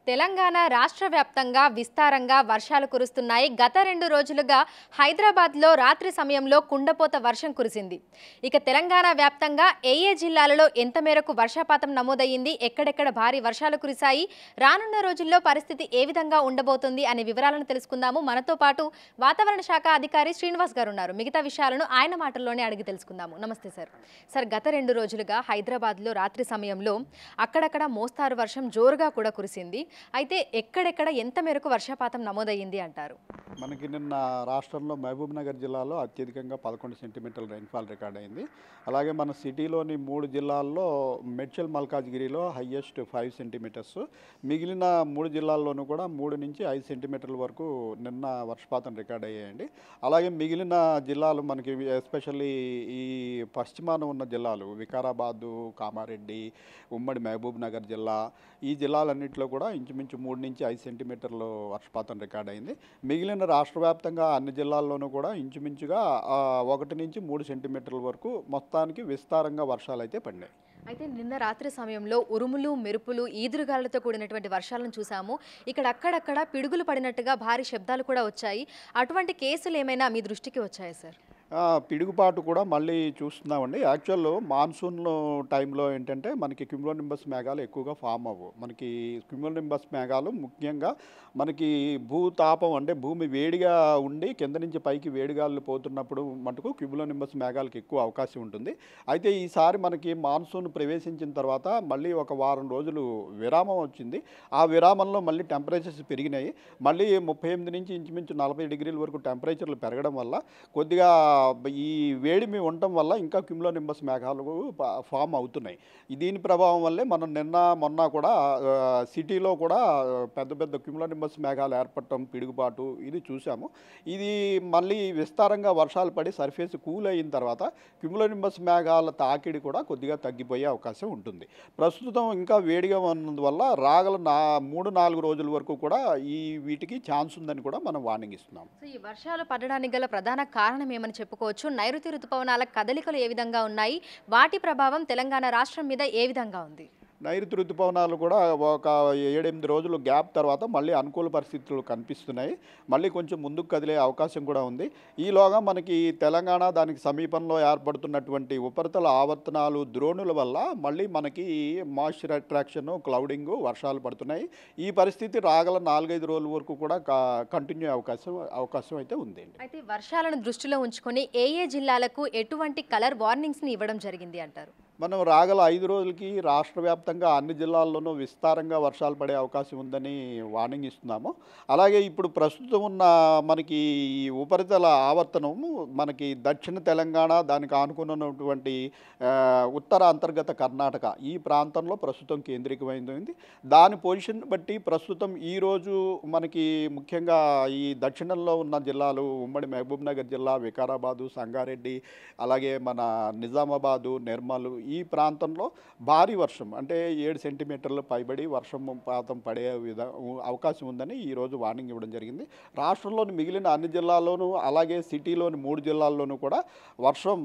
తెలంగాణ రాష్ట్ర వ్యాప్తంగా విస్తారంగా వర్షాలు కురుస్తున్నాయి. గత 2 రోజులుగా హైదరాబాద్లో రాత్రి సమయంలో కుండపోత వర్షం కురిసింది. ఇక తెలంగాణ వ్యాప్తంగా ఏ జిల్లాలలో ఎంత మేరకు వర్షపాతం నమోదయ్యింది, ఎక్కడెక్కడ భారీ వర్షాలు కురిశాయి, రానున్న రోజుల్లో పరిస్థితి ఏ విధంగా ఉండబోతుంది అనే వివరాలను తెలుసుకుందాము. మనతో పాటు వాతావరణ శాఖ అధికారి శ్రీనివాస్ గారు ఉన్నారు. మిగతా విషయాలను ఆయన మాటల్లోనే అడిగి తెలుసుకుందాము. నమస్తే సార్. సార్, గత 2 రోజులుగా హైదరాబాద్లో రాత్రి సమయంలో అక్కడక్కడ మోస్తారు వర్షం జోరుగా కూడా కురిసింది. అయితే ఎక్కడెక్కడ ఎంత మేరకు వర్షపాతం నమోదయ్యింది అంటారు? మనకి నిన్న రాష్ట్రంలో మహబూబ్ నగర్ జిల్లాలో అత్యధికంగా 11 సెంటీమీటర్ల రైన్ఫాల్ రికార్డ్ అయింది. అలాగే మన సిటీలోని 3 జిల్లాల్లో మేడ్చల్ మల్కాజ్గిరిలో హైయెస్ట్ 5 సెంటీమీటర్స్, మిగిలిన 3 జిల్లాల్లోనూ కూడా 3 నుంచి 5 సెంటీమీటర్ల వరకు నిన్న వర్షపాతం రికార్డ్ అయ్యాయండి. అలాగే మిగిలిన జిల్లాలు మనకి ఎస్పెషల్లీ ఈ పశ్చిమాన ఉన్న జిల్లాలు వికారాబాదు, కామారెడ్డి, ఉమ్మడి మహబూబ్ నగర్ జిల్లా, ఈ జిల్లాలన్నింటిలో కూడా ఇంచుమించు 3 నుంచి 5 సెంటీమీటర్లు వర్షపాతం రికార్డ్ అయింది. మిగిలిన రాష్ట్ర వ్యాప్తంగా అన్ని జిల్లాల్లోనూ కూడా ఇంచుమించుగా 1 నుంచి 3 సెంటీమీటర్ల వరకు మొత్తానికి విస్తారంగా వర్షాలు అయితే పడినాయి. అయితే నిన్న రాత్రి సమయంలో ఉరుములు, మెరుపులు, ఈదురుగాలతో కూడినటువంటి వర్షాలను చూసాము. ఇక్కడ అక్కడక్కడ పిడుగులు పడినట్టుగా భారీ శబ్దాలు కూడా వచ్చాయి. అటువంటి కేసులు ఏమైనా మీ దృష్టికి వచ్చాయా సార్? పిడుగుపాటు కూడా మళ్ళీ చూస్తున్నామండి. యాక్చువల్ మాన్సూన్ టైంలో ఏంటంటే మనకి క్యూములోనింబస్ మేఘాలు ఎక్కువగా ఫామ్ అవ్వవు. మనకి క్యూములోనింబస్ మేఘాలు ముఖ్యంగా మనకి భూతాపం అంటే భూమి వేడిగా ఉండి కింద నుంచి పైకి వేడిగాలు పోతున్నప్పుడు మటుకు క్యూములోనింబస్ మేఘాలకు ఎక్కువ అవకాశం ఉంటుంది. అయితే ఈసారి మనకి మాన్సూన్ ప్రవేశించిన తర్వాత మళ్ళీ ఒక వారం రోజులు విరామం వచ్చింది. ఆ విరామంలో మళ్ళీ టెంపరేచర్స్ పెరిగినాయి. మళ్ళీ 38 నుంచి ఇంచుమించు 40 డిగ్రీల వరకు టెంపరేచర్లు పెరగడం వల్ల కొద్దిగా ఈ వేడిమి ఉండటం వల్ల ఇంకా క్యూములోనింబస్ మేఘాలు ఫామ్ అవుతున్నాయి. దీని ప్రభావం వల్లే మనం నిన్న మొన్న కూడా సిటీలో కూడా పెద్ద పెద్ద క్యూములోనింబస్ మేఘాలు ఏర్పడటం, పిడుగుపాటు ఇది చూసాము. ఇది మళ్ళీ విస్తారంగా వర్షాలు పడి సర్ఫేస్ కూల్ అయిన తర్వాత క్యూములోనింబస్ మేఘాల తాకిడి కూడా కొద్దిగా తగ్గిపోయే అవకాశం ఉంటుంది. ప్రస్తుతం ఇంకా వేడిగా ఉన్నందువల్ల రాగల 3-4 రోజుల వరకు కూడా వీటికి ఛాన్స్ ఉందని కూడా మనం వార్నింగ్ ఇస్తున్నాం. ఈ వర్షాలు పడడానికి గల ప్రధాన కారణం ఏమని చెప్పుకోవచ్చు? నైరుతి ఋతుపవనాల కదలికలు ఏ విధంగా ఉన్నాయి, వాటి ప్రభావం తెలంగాణ రాష్ట్రం మీద ఏ విధంగా ఉంది? నైరుతి ఋతుపవనాలు కూడా ఒక 7-8 రోజులు గ్యాప్ తర్వాత మళ్ళీ అనుకూల పరిస్థితులు కనిపిస్తున్నాయి. మళ్ళీ కొంచెం ముందుకు కదిలే అవకాశం కూడా ఉంది. ఈలోగా మనకి తెలంగాణ దానికి సమీపంలో ఏర్పడుతున్నటువంటి ఉపరితల ఆవర్తనాలు, ద్రోణుల వల్ల మళ్ళీ మనకి మాయిశ్చర్ అట్రాక్షన్, క్లౌడింగ్, వర్షాలు పడుతున్నాయి. ఈ పరిస్థితి రాగల 4-5 రోజుల వరకు కూడా కంటిన్యూ అవకాశం అయితే ఉంది. అయితే వర్షాలను దృష్టిలో ఉంచుకొని ఏ జిల్లాలకు ఎటువంటి కలర్ వార్నింగ్స్ని ఇవ్వడం జరిగింది అంటారు? మనం రాగల 5 రోజులకి రాష్ట్ర వ్యాప్తంగా అన్ని జిల్లాల్లోనూ విస్తారంగా వర్షాలు పడే అవకాశం ఉందని వార్నింగ్ ఇస్తున్నాము. అలాగే ఇప్పుడు ప్రస్తుతం ఉన్న మనకి ఈ ఉపరితల ఆవర్తనము మనకి దక్షిణ తెలంగాణ, దానికి ఆనుకున్నటువంటి ఉత్తర అంతర్గత కర్ణాటక ఈ ప్రాంతంలో ప్రస్తుతం కేంద్రీకమైంది. దాని పొజిషన్ బట్టి ప్రస్తుతం ఈరోజు మనకి ముఖ్యంగా ఈ దక్షిణంలో ఉన్న జిల్లాలు ఉమ్మడి మహబూబ్ నగర్ జిల్లా, వికారాబాదు, సంగారెడ్డి, అలాగే మన నిజామాబాదు, నిర్మల్ ఈ ప్రాంతంలో భారీ వర్షం అంటే 7 సెంటీమీటర్ల పైబడి వర్షపాతం పడే అవకాశం ఉందని ఈరోజు వార్నింగ్ ఇవ్వడం జరిగింది. రాష్ట్రంలోని మిగిలిన అన్ని జిల్లాల్లోనూ అలాగే సిటీలోని 3 జిల్లాల్లోనూ కూడా వర్షం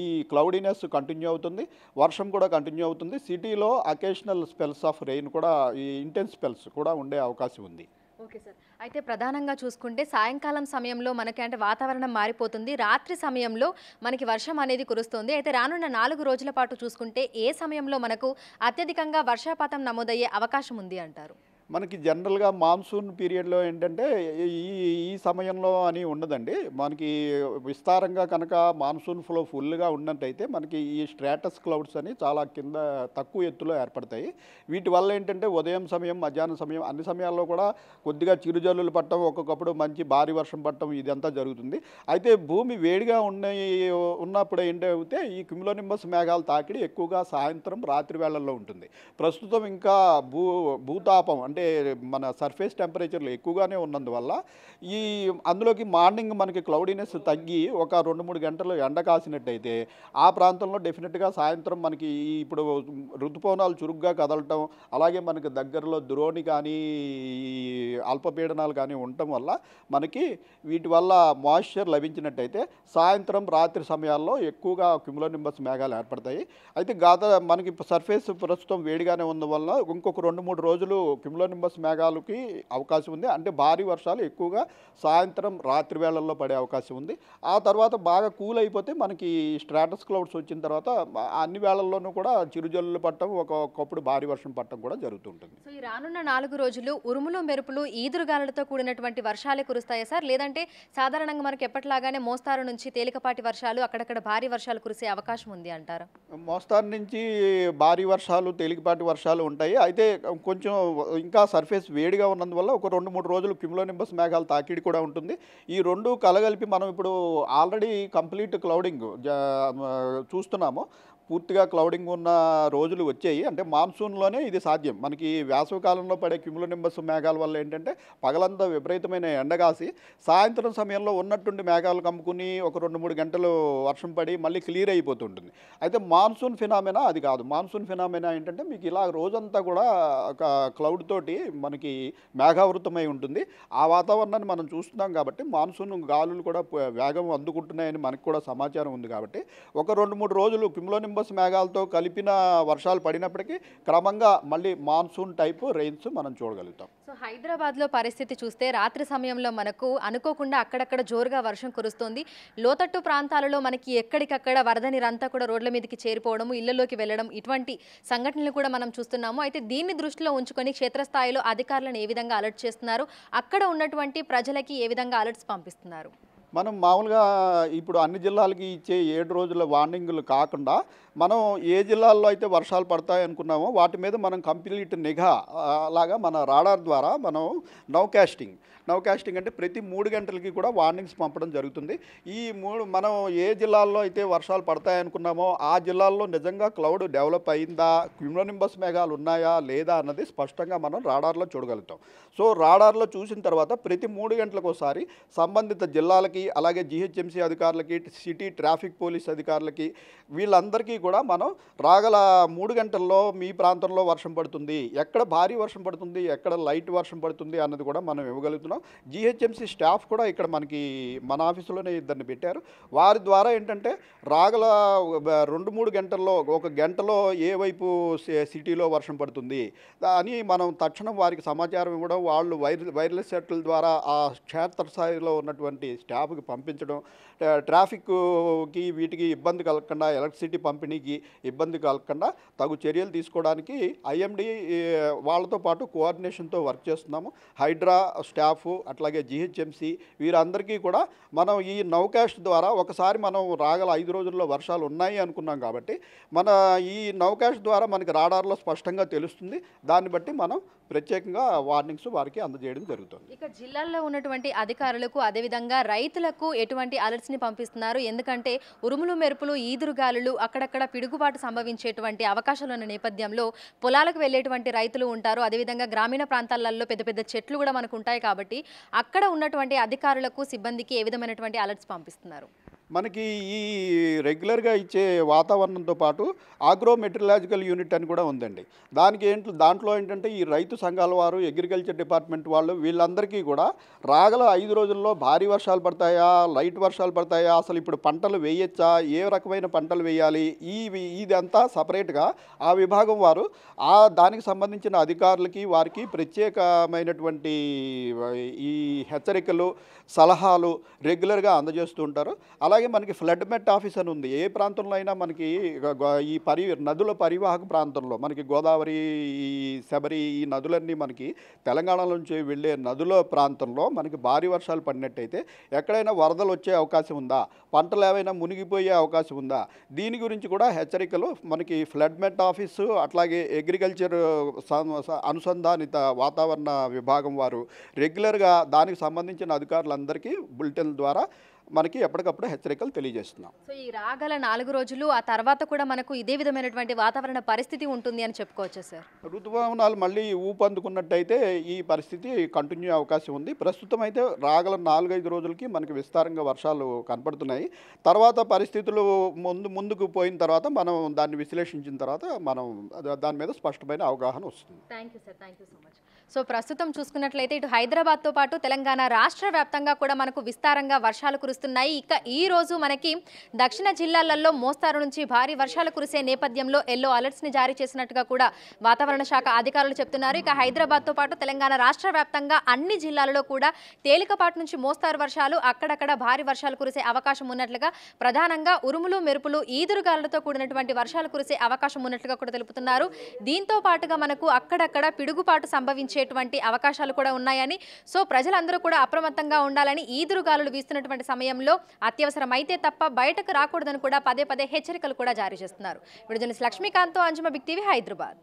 ఈ క్లౌడీనెస్ కంటిన్యూ అవుతుంది, వర్షం కూడా కంటిన్యూ అవుతుంది. సిటీలో అకేషనల్ స్పెల్స్ ఆఫ్ రెయిన్ కూడా, ఈ ఇంటెన్స్ స్పెల్స్ కూడా ఉండే అవకాశం ఉంది. Okay sir. అయితే ప్రధానంగా చూసుకుంటే సాయంకాలం సమయంలో మనకి అంటే వాతావరణం మారిపోతుంది, రాత్రి సమయంలో మనకి వర్షం అనేది కురుస్తుంది. అయితే రానున్న 4 రోజుల పాటు చూసుకుంటే ఏ సమయంలో మనకు అత్యధికంగా వర్షపాతం నమోదయ్యే అవకాశం ఉంది అంటారు? మనకి జనరల్గా మాన్సూన్ పీరియడ్లో ఏంటంటే ఈ సమయంలో అని ఉండదండి. మనకి విస్తారంగా కనుక మాన్సూన్ ఫ్లో ఫుల్గా ఉన్నట్టయితే మనకి ఈ స్ట్రాటస్ క్లౌడ్స్ అని చాలా కింద తక్కువ ఎత్తులో ఏర్పడతాయి. వీటి వల్ల ఏంటంటే ఉదయం సమయం, మధ్యాహ్నం సమయం అన్ని సమయాల్లో కూడా కొద్దిగా చిరుజల్లులు పట్టడం, ఒక్కొక్కప్పుడు మంచి భారీ వర్షం పట్టడం ఇదంతా జరుగుతుంది. అయితే భూమి వేడిగా ఉన్నప్పుడు ఏంటంటే ఈ క్యూములోనింబస్ మేఘాల తాకిడి ఎక్కువగా సాయంత్రం, రాత్రి వేళల్లో ఉంటుంది. ప్రస్తుతం ఇంకా భూతాపం అంటే మన సర్ఫేస్ టెంపరేచర్లు ఎక్కువగానే ఉన్నందువల్ల అందులోకి మార్నింగ్ మనకి క్లౌడీనెస్ తగ్గి ఒక 2-3 గంటలు ఎండ కాసినట్టయితే ఆ ప్రాంతంలో డెఫినెట్గా సాయంత్రం మనకి ఇప్పుడు ఋతుపవనాలు చురుగ్గా కదలటం, అలాగే మనకి దగ్గరలో ద్రోణి కానీ అల్పపీడనాలు కానీ ఉండటం వల్ల మనకి వీటి వల్ల మాయిశ్చర్ లభించినట్టయితే సాయంత్రం, రాత్రి సమయాల్లో ఎక్కువగా క్యూములోనింబస్ మేఘాలు ఏర్పడతాయి. అయితే మనకి సర్ఫేస్ ప్రస్తుతం వేడిగానే ఉన్నందువల్ల ఇంకొక 2-3 రోజులు క్యూములో క్యూమ్లోనింబస్ మేఘాలకి అవకాశం ఉంది. అంటే భారీ వర్షాలు ఎక్కువగా సాయంత్రం రాత్రి వేళల్లో పడే అవకాశం ఉంది. ఆ తర్వాత బాగా కూల్ అయిపోతే మనకి స్ట్రాటస్ క్లౌడ్స్ వచ్చిన తర్వాత అన్ని వేళల్లోనూ కూడా చిరుజల్లులు పట్టడం, ఒకప్పుడు భారీ వర్షం పట్టడం కూడా జరుగుతుంటుంది. సో ఈ రానున్న 4 రోజులు ఉరుములు మెరుపులు ఈదురుగాలులతో కూడినటువంటి వర్షాలే కురుస్తాయా సార్? లేదంటే సాధారణంగా మనకి ఎప్పటిలాగానే మోస్తారు నుంచి తేలికపాటి వర్షాలు, అక్కడక్కడ భారీ వర్షాలు కురిసే అవకాశం ఉంది అంటారా? మోస్తారు నుంచి భారీ వర్షాలు, తేలికపాటి వర్షాలు ఉంటాయి. అయితే కొంచెం ఇంకా సర్ఫేస్ వేడిగా ఉన్నందువల్ల ఒక 2-3 రోజులు క్యూమ్లోనింబస్ మేఘాల తాకిడి కూడా ఉంటుంది. ఈ 2 కలగలిపి మనం ఇప్పుడు ఆల్రెడీ కంప్లీట్ క్లౌడింగ్ చూస్తున్నాము. పూర్తిగా క్లౌడింగ్ ఉన్న రోజులు వచ్చాయి. అంటే మాన్సూన్లోనే ఇది సాధ్యం. మనకి వేసవి కాలంలో పడే క్యూమ్లోనింబస్ మేఘాల వల్ల ఏంటంటే పగలంతా విపరీతమైన ఎండగాసి సాయంత్రం సమయంలో ఉన్నట్టుండి మేఘాలు కమ్ముకుని ఒక 2-3 గంటలు వర్షం పడి మళ్ళీ క్లియర్ అయిపోతుంటుంది. అయితే మాన్సూన్ ఫినామినా అది కాదు. మాన్సూన్ ఫినామినా ఏంటంటే మీకు ఇలా రోజంతా కూడా ఒక క్లౌడ్ తోటి మనకి మేఘావృతమై ఉంటుంది. ఆ వాతావరణాన్ని మనం చూస్తున్నాం కాబట్టి మాన్సూన్ గాలులు కూడా వేగం అందుకుంటున్నాయని మనకు కూడా సమాచారం ఉంది కాబట్టి ఒక 2-3 రోజులు క్యూమ్లోనింబస్ మేఘాలతో కలిపిన వర్షాలు పడినప్పటికీ క్రమంగా మళ్ళీ మాన్సూన్ టైపు రెయిన్స్ మనం చూడగలుగుతాం. సో హైదరాబాద్లో పరిస్థితి చూస్తే రాత్రి సమయంలో మనకు అనుకోకుండా అక్కడక్కడ జోరుగా వర్షం కురుస్తోంది. లోతట్టు ప్రాంతాలలో మనకి ఎక్కడికక్కడ వరద నీరంతా కూడా రోడ్ల మీదకి చేరిపోవడము, ఇళ్లలోకి వెళ్ళడం ఇటువంటి సంఘటనలు కూడా మనం చూస్తున్నాము. అయితే దీన్ని దృష్టిలో ఉంచుకొని క్షేత్రస్థాయిలో అధికారులను ఏ విధంగా అలర్ట్ చేస్తున్నారు, అక్కడ ఉన్నటువంటి ప్రజలకి ఏ విధంగా అలర్ట్స్ పంపిస్తున్నారు? మనం మామూలుగా ఇప్పుడు అన్ని జిల్లాలకి ఇచ్చే 7 రోజుల వార్నింగులు కాకుండా మనం ఏ జిల్లాల్లో అయితే వర్షాలు పడతాయి అనుకున్నామో వాటి మీద మనం కంప్లీట్ నిఘా లాగా మన రాడార్ ద్వారా మనం నౌకాస్టింగ్ అంటే ప్రతి 3 గంటలకి కూడా వార్నింగ్స్ పంపడం జరుగుతుంది. ఈ మనం ఏ జిల్లాల్లో అయితే వర్షాలు పడతాయి అనుకున్నామో ఆ జిల్లాల్లో నిజంగా క్లౌడ్ డెవలప్ అయిందా, క్యూమ్లోనింబస్ మేఘాలు ఉన్నాయా లేదా అన్నది స్పష్టంగా మనం రాడార్లో చూడగలుగుతాం. సో రాడార్లో చూసిన తర్వాత ప్రతి 3 గంటలకు ఒకసారి సంబంధిత జిల్లాలకి అలాగే జిహెచ్ఎంసీ అధికారులకి, సిటీ ట్రాఫిక్ పోలీస్ అధికారులకి వీళ్ళందరికీ కూడా మనం రాగల 3 గంటల్లో మీ ప్రాంతంలో వర్షం పడుతుంది, ఎక్కడ భారీ వర్షం పడుతుంది, ఎక్కడ లైట్ వర్షం పడుతుంది అన్నది కూడా మనం ఇవ్వగలుగుతున్నాం. జిహెచ్ఎంసీ స్టాఫ్ కూడా ఇక్కడ మన ఆఫీసులోనే ఇద్దరిని పెట్టారు. వారి ద్వారా ఏంటంటే రాగల 2-3 గంటల్లో ఒక గంటలో ఏ వైపు సిటీలో వర్షం పడుతుంది అని మనం తక్షణం వారికి సమాచారం ఇవ్వడం, వాళ్ళు వైర్లెస్ సెట్ల ద్వారా ఆ క్షేత్రస్థాయిలో ఉన్నటువంటి స్టాఫ్కి పంపించడం, ట్రాఫిక్కి వీటికి ఇబ్బంది కలగకుండా, ఎలక్ట్రిసిటీ పంపిణీకి ఇబ్బంది కలగకుండా తగు చర్యలు తీసుకోవడానికి ఐఎండి వాళ్ళతో పాటు కోఆర్డినేషన్తో వర్క్ చేస్తున్నాము. హైడ్రా స్టాఫ్ అట్లాగే జిహెచ్ఎంసీ వీరందరికీ కూడా మనం ఈ నౌకాస్ట్ ద్వారా ఒకసారి మనం రాగల 5 రోజుల్లో వర్షాలు ఉన్నాయి అనుకున్నాం కాబట్టి మన ఈ నౌకాస్ట్ ద్వారా మనకి రాడార్లో స్పష్టంగా తెలుస్తుంది. దాన్ని బట్టి మనం ప్రత్యేకంగా వార్నింగ్స్ వారికి అందజేయడం జరుగుతుంది. ఇక జిల్లాల్లో ఉన్నటువంటి అధికారులకు అదేవిధంగా రైతులకు ఎటువంటి అలర్ట్స్ని పంపిస్తున్నారు? ఎందుకంటే ఉరుములు మెరుపులు ఈదురుగాలులు అక్కడక్కడ పిడుగుబాటు సంభవించేటువంటి అవకాశాలు ఉన్న నేపథ్యంలో పొలాలకు వెళ్ళేటువంటి రైతులు ఉంటారు. అదేవిధంగా గ్రామీణ ప్రాంతాలలో పెద్ద పెద్ద చెట్లు కూడా మనకు ఉంటాయి కాబట్టి అక్కడ ఉన్నటువంటి అధికారులకు సిబ్బందికి ఏ విధమైనటువంటి అలర్ట్స్ పంపిస్తున్నారు? మనకి ఈ రెగ్యులర్గా ఇచ్చే వాతావరణంతో పాటు ఆగ్రోమెట్రలాజికల్ యూనిట్ అని కూడా ఉందండి. దాంట్లో ఏంటంటే ఈ రైతు సంఘాల వారు, అగ్రికల్చర్ డిపార్ట్మెంట్ వాళ్ళు వీళ్ళందరికీ కూడా రాగల 5 రోజుల్లో భారీ వర్షాలు పడతాయా, లైట్ వర్షాలు పడతాయా, అసలు ఇప్పుడు పంటలు వేయచ్చా, ఏ రకమైన పంటలు వేయాలి, ఇదంతా సపరేట్గా ఆ విభాగం వారు దానికి సంబంధించిన అధికారులకి వారికి ప్రత్యేకమైనటువంటి ఈ హెచ్చరికలు, సలహాలు రెగ్యులర్గా అందజేస్తూ ఉంటారు. అలాగే మనకి ఫ్లడ్ మెట్ ఆఫీస్ అని ఉంది. ఏ ప్రాంతంలో అయినా మనకి ఈ నదుల పరివాహక ప్రాంతంలో మనకి గోదావరి, ఈ శబరి, ఈ నదులన్నీ మనకి తెలంగాణ నుంచి వెళ్ళే నదుల ప్రాంతంలో మనకి భారీ వర్షాలు పడినట్టయితే ఎక్కడైనా వరదలు వచ్చే అవకాశం ఉందా, పంటలు ఏమైనా మునిగిపోయే అవకాశం ఉందా, దీని గురించి కూడా హెచ్చరికలు మనకి ఫ్లడ్ మెట్ ఆఫీసు అట్లాగే అగ్రికల్చర్ అనుసంధానిత వాతావరణ విభాగం వారు రెగ్యులర్గా దానికి సంబంధించిన అధికారులందరికీ బులెటిన్ ద్వారా మనకి ఎప్పటికప్పుడు హెచ్చరికలు తెలియజేస్తున్నాం. సో ఈ రాగల 4 రోజులు ఆ తర్వాత కూడా మనకు ఇదే విధమైనటువంటి వాతావరణ పరిస్థితి ఉంటుంది అని చెప్పుకోవచ్చు సార్? ఋతుపవనాలు మళ్ళీ ఊపందుకున్నట్టయితే ఈ పరిస్థితి కంటిన్యూ అవకాశం ఉంది. ప్రస్తుతం అయితే రాగల 4-5 రోజులకి మనకి విస్తారంగా వర్షాలు కనపడుతున్నాయి. తర్వాత పరిస్థితులు ముందుకు పోయిన తర్వాత మనం దాన్ని విశ్లేషించిన తర్వాత మనం దాని మీద స్పష్టమైన అవగాహన వస్తుంది. Thank you sir, thank you so much. So ప్రస్తుతం చూసుకున్నట్లయితే ఇటు హైదరాబాద్తో పాటు తెలంగాణ రాష్ట్ర వ్యాప్తంగా కూడా మనకు విస్తారంగా వర్షాలు కురుస్తున్నాయి. ఇక ఈ రోజు మనకి దక్షిణ జిల్లాలలో మోస్తారు నుంచి భారీ వర్షాలు కురిసే నేపథ్యంలో ఎల్లో అలర్ట్స్ని జారీ చేసినట్టుగా కూడా వాతావరణ శాఖ అధికారులు చెప్తున్నారు. ఇక హైదరాబాద్తో పాటు తెలంగాణ రాష్ట్ర వ్యాప్తంగా అన్ని జిల్లాలలో కూడా తేలికపాటి నుంచి మోస్తారు వర్షాలు, అక్కడక్కడ భారీ వర్షాలు కురిసే అవకాశం ఉన్నట్లుగా, ప్రధానంగా ఉరుములు మెరుపులు ఈదురుగాలులతో కూడినటువంటి వర్షాలు కురిసే అవకాశం ఉన్నట్లుగా కూడా తెలుపుతున్నారు. దీంతో పాటుగా మనకు అక్కడక్కడ పిడుగుపాటు సంభవించేటువంటి అవకాశాలు కూడా ఉన్నాయని, సో ప్రజలందరూ కూడా అప్రమత్తంగా ఉండాలని, ఈదురుగాలులు వీస్తున్నటువంటి సమయంలో అత్యవసరమైతే తప్ప బయటకు రాకూడదని కూడా పదే పదే హెచ్చరికలు కూడా జారీ చేస్తున్నారు. వీడియో జర్నలిస్ట్ లక్ష్మీకాంత్తో అంజుమ బిగ్ టీవీ, హైదరాబాద్.